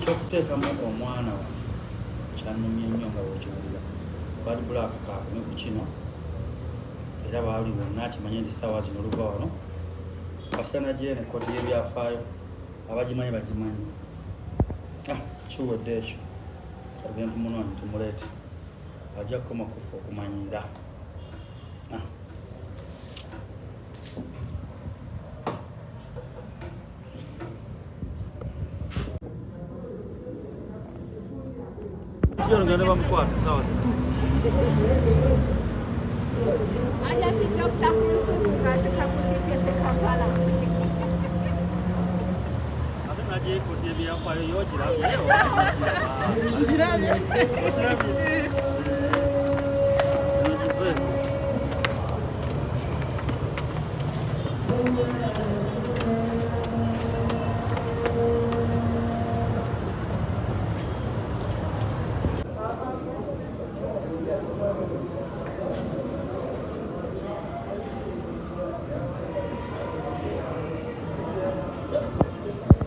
ekyokuteekamu omwana waffe kyannumye nnyo nga wekiwulira bad black kaakome ku kino era baali bonna akimanye nti ssaawa zino oluva wano kasana gyene koti y'ebyafaayo abagimanyi bagimanyi kiwedde ekyo kagenda tumunoonyi tumuleete ajja kukoma kufa okumanyira ngende bamukwata sawa zino aja sijja kutakurukuku ng'atika kusiipyese Kampala ate nagyekoti ebyafaayo yogirabye ogirabye